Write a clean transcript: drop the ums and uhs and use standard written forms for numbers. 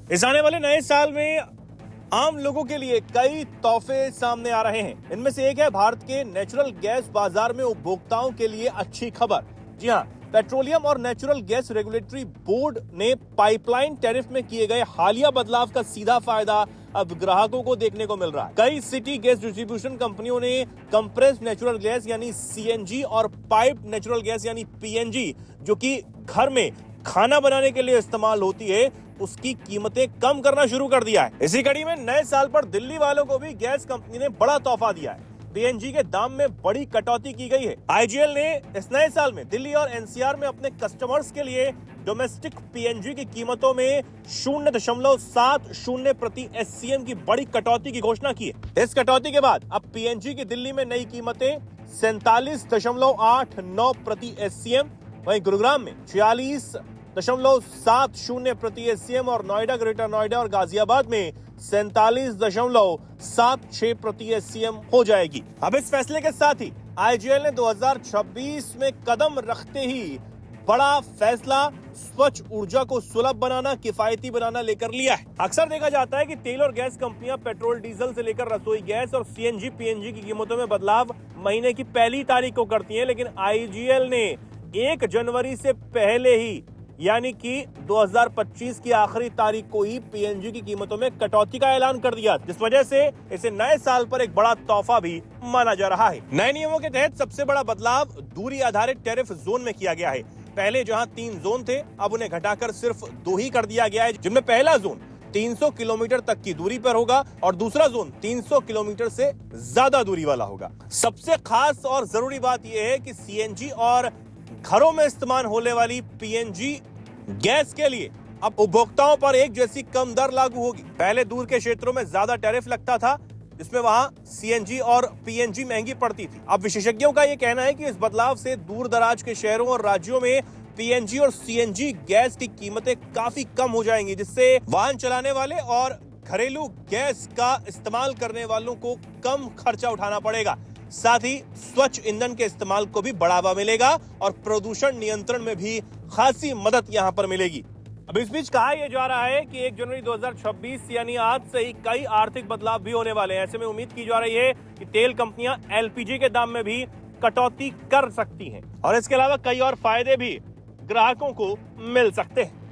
इस आने वाले नए साल में आम लोगों के लिए कई तोहफे सामने आ रहे हैं। इनमें से एक है भारत के नेचुरल गैस बाजार में उपभोक्ताओं के लिए अच्छी खबर। जी हां, पेट्रोलियम और नेचुरल गैस रेगुलेटरी बोर्ड ने पाइपलाइन टैरिफ में किए गए हालिया बदलाव का सीधा फायदा अब ग्राहकों को देखने को मिल रहा है। कई सिटी गैस डिस्ट्रीब्यूशन कंपनियों ने कंप्रेस्ड नेचुरल गैस यानी सीएनजी और पाइप नेचुरल गैस यानी पीएनजी, जो कि घर में खाना बनाने के लिए इस्तेमाल होती है, उसकी कीमतें कम करना शुरू कर दिया है। इसी कड़ी में नए साल पर दिल्ली वालों को भी गैस कंपनी ने बड़ा तोहफा दिया है। पीएनजी के दाम में बड़ी कटौती की गई है। आईजीएल ने इस नए साल में दिल्ली और एनसीआर में अपने कस्टमर्स के लिए डोमेस्टिक पीएनजी की कीमतों में 0.70 प्रति एससीएम की बड़ी कटौती की घोषणा की है। इस कटौती के बाद अब पीएनजी की दिल्ली में नई कीमतें 47.89 प्रति एससीएम, वहीं गुरुग्राम में 46.70 प्रति एससीएम और नोएडा, ग्रेटर नोएडा और गाजियाबाद में 47.76 प्रति एससीएम हो जाएगी। अब इस फैसले के साथ ही आईजीएल ने 2026 में कदम रखते ही बड़ा फैसला स्वच्छ ऊर्जा को सुलभ बनाना, किफायती बनाना लेकर लिया है। अक्सर देखा जाता है कि तेल और गैस कंपनियां पेट्रोल, डीजल से लेकर रसोई गैस और सीएनजी, पीएनजी की कीमतों में बदलाव महीने की पहली तारीख को करती हैं, लेकिन आईजीएल ने 1 जनवरी से पहले ही यानी कि 2025 की आखिरी तारीख को ही पीएनजी की कीमतों में कटौती का ऐलान कर दिया, जिस वजह से इसे नए साल पर एक बड़ा तोहफा भी माना जा रहा है। नए नियमों के तहत सबसे बड़ा बदलाव दूरी आधारित टैरिफ जोन में किया गया है। पहले जहां 3 जोन थे, अब उन्हें घटाकर सिर्फ 2 ही कर दिया गया है, जिनमें पहला जोन 300 किलोमीटर तक की दूरी पर होगा और दूसरा जोन 300 किलोमीटर से ज्यादा दूरी वाला होगा। सबसे खास और जरूरी बात यह है कि सीएनजी और घरों में इस्तेमाल होने वाली पीएनजी गैस के लिए अब उपभोक्ताओं पर एक जैसी कम दर लागू होगी। पहले दूर के क्षेत्रों में ज्यादा टैरिफ लगता था, जिसमें वहां सीएनजी और पीएनजी महंगी पड़ती थी। अब विशेषज्ञों का यह कहना है कि इस बदलाव से दूर दराज के शहरों और राज्यों में पीएनजी और सीएनजी गैस की कीमतें काफी कम हो जाएंगी, जिससे वाहन चलाने वाले और घरेलू गैस का इस्तेमाल करने वालों को कम खर्चा उठाना पड़ेगा। साथ ही स्वच्छ ईंधन के इस्तेमाल को भी बढ़ावा मिलेगा और प्रदूषण नियंत्रण में भी खासी मदद यहां पर मिलेगी। अब इस बीच कहा यह जा रहा है कि 1 जनवरी 2026 यानी आज से ही कई आर्थिक बदलाव भी होने वाले हैं। ऐसे में उम्मीद की जा रही है कि तेल कंपनियां एलपीजी के दाम में भी कटौती कर सकती हैं और इसके अलावा कई और फायदे भी ग्राहकों को मिल सकते हैं।